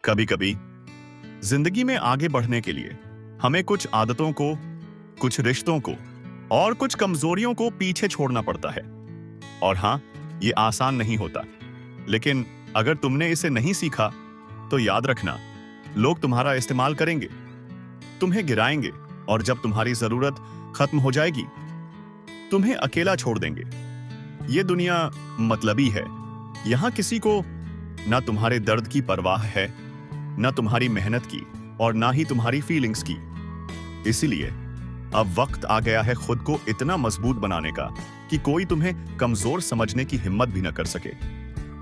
कभी कभी जिंदगी में आगे बढ़ने के लिए हमें कुछ आदतों को, कुछ रिश्तों को और कुछ कमजोरियों को पीछे छोड़ना पड़ता है। और हाँ, ये आसान नहीं होता, लेकिन अगर तुमने इसे नहीं सीखा तो याद रखना, लोग तुम्हारा इस्तेमाल करेंगे, तुम्हें गिराएंगे और जब तुम्हारी जरूरत खत्म हो जाएगी तुम्हें अकेला छोड़ देंगे। ये दुनिया मतलबी है। यहां किसी को ना तुम्हारे दर्द की परवाह है, ना तुम्हारी मेहनत की और ना ही तुम्हारी फीलिंग्स की। इसीलिए अब वक्त आ गया है खुद को इतना मजबूत बनाने का कि कोई तुम्हें कमजोर समझने की हिम्मत भी न कर सके।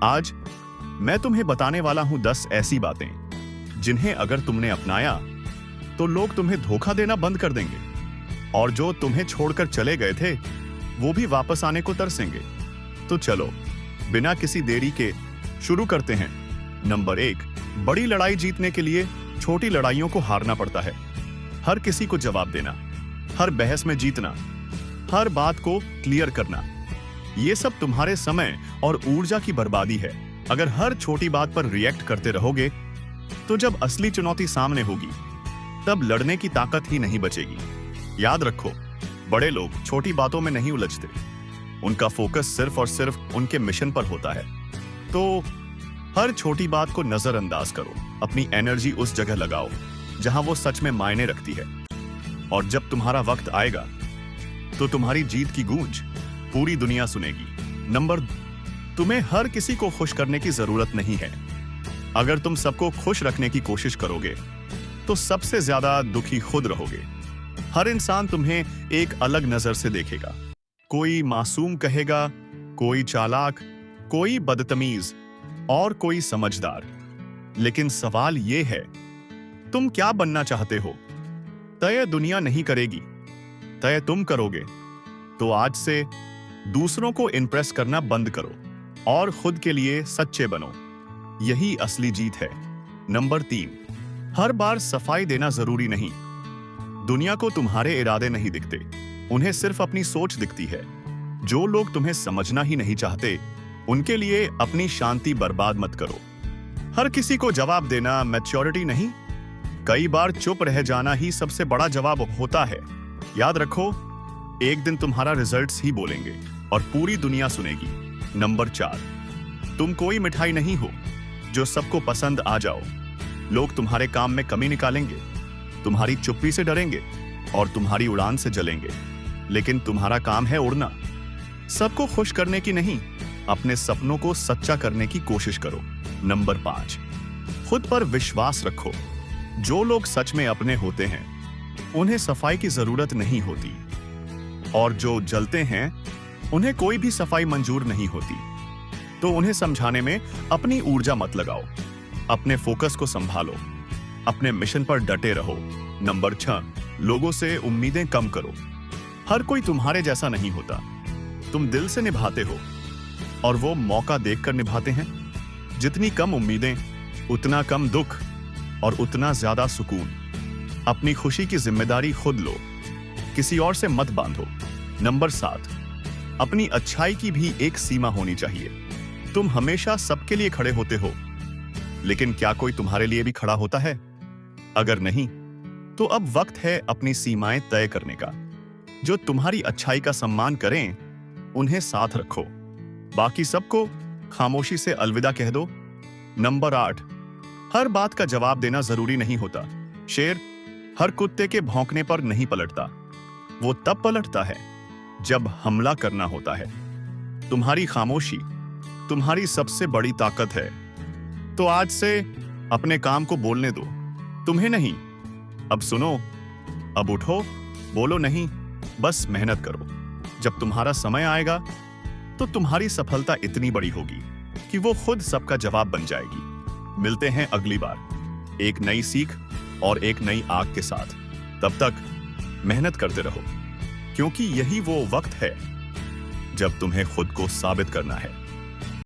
आज मैं तुम्हें बताने वाला हूं 10 ऐसी बातें जिन्हें अगर तुमने अपनाया तो लोग तुम्हें धोखा देना बंद कर देंगे और जो तुम्हें छोड़कर चले गए थे वो भी वापस आने को तरसेंगे। तो चलो बिना किसी देरी के शुरू करते हैं। नंबर 1, बड़ी लड़ाई जीतने के लिए छोटी लड़ाइयों को हारना पड़ता है। हर किसी को जवाब देना, हर बहस में जीतना, हर बात को क्लियर करना, ये सब तुम्हारे समय और ऊर्जा की बर्बादी है। अगर हर छोटी बात पर रिएक्ट करते रहोगे तो जब असली चुनौती सामने होगी तब लड़ने की ताकत ही नहीं बचेगी। याद रखो, बड़े लोग छोटी बातों में नहीं उलझते, उनका फोकस सिर्फ और सिर्फ उनके मिशन पर होता है। तो हर छोटी बात को नजरअंदाज करो, अपनी एनर्जी उस जगह लगाओ जहां वो सच में मायने रखती है। और जब तुम्हारा वक्त आएगा तो तुम्हारी जीत की गूंज पूरी दुनिया सुनेगी। नंबर 2, तुम्हें हर किसी को खुश करने की जरूरत नहीं है। अगर तुम सबको खुश रखने की कोशिश करोगे तो सबसे ज्यादा दुखी खुद रहोगे। हर इंसान तुम्हें एक अलग नजर से देखेगा। कोई मासूम कहेगा, कोई चालाक, कोई बदतमीज और कोई समझदार। लेकिन सवाल यह है, तुम क्या बनना चाहते हो? तय दुनिया नहीं करेगी, तय तुम करोगे। तो आज से दूसरों को इंप्रेस करना बंद करो और खुद के लिए सच्चे बनो। यही असली जीत है। नंबर 3, हर बार सफाई देना जरूरी नहीं। दुनिया को तुम्हारे इरादे नहीं दिखते, उन्हें सिर्फ अपनी सोच दिखती है। जो लोग तुम्हें समझना ही नहीं चाहते उनके लिए अपनी शांति बर्बाद मत करो। हर किसी को जवाब देना मैच्योरिटी नहीं, कई बार चुप रह जाना ही सबसे बड़ा जवाब होता है। याद रखो, एक दिन तुम्हारा रिजल्ट्स ही बोलेंगे और पूरी दुनिया सुनेगी। नंबर 4, तुम कोई मिठाई नहीं हो जो सबको पसंद आ जाओ। लोग तुम्हारे काम में कमी निकालेंगे, तुम्हारी चुप्पी से डरेंगे और तुम्हारी उड़ान से जलेंगे, लेकिन तुम्हारा काम है उड़ना। सबको खुश करने की नहीं, अपने सपनों को सच्चा करने की कोशिश करो। नंबर 5, खुद पर विश्वास रखो। जो लोग सच में अपने होते हैं उन्हें सफाई की जरूरत नहीं होती, और जो जलते हैं उन्हें कोई भी सफाई मंजूर नहीं होती। तो उन्हें समझाने में अपनी ऊर्जा मत लगाओ, अपने फोकस को संभालो, अपने मिशन पर डटे रहो। नंबर 6, लोगों से उम्मीदें कम करो। हर कोई तुम्हारे जैसा नहीं होता। तुम दिल से निभाते हो और वो मौका देखकर निभाते हैं। जितनी कम उम्मीदें उतना कम दुख और उतना ज्यादा सुकून। अपनी खुशी की जिम्मेदारी खुद लो, किसी और से मत बांधो। नंबर 7, अपनी अच्छाई की भी एक सीमा होनी चाहिए। तुम हमेशा सबके लिए खड़े होते हो, लेकिन क्या कोई तुम्हारे लिए भी खड़ा होता है? अगर नहीं, तो अब वक्त है अपनी सीमाएं तय करने का। जो तुम्हारी अच्छाई का सम्मान करें उन्हें साथ रखो, बाकी सबको खामोशी से अलविदा कह दो। नंबर 8, हर बात का जवाब देना जरूरी नहीं होता। शेर हर कुत्ते के भौंकने पर नहीं पलटता, वो तब पलटता है जब हमला करना होता है। तुम्हारी खामोशी तुम्हारी सबसे बड़ी ताकत है। तो आज से अपने काम को बोलने दो, तुम्हें नहीं। अब सुनो, अब उठो, बोलो नहीं, बस मेहनत करो। जब तुम्हारा समय आएगा तो तुम्हारी सफलता इतनी बड़ी होगी कि वो खुद सबका जवाब बन जाएगी। मिलते हैं अगली बार एक नई सीख और एक नई आग के साथ। तब तक मेहनत करते रहो, क्योंकि यही वो वक्त है जब तुम्हें खुद को साबित करना है।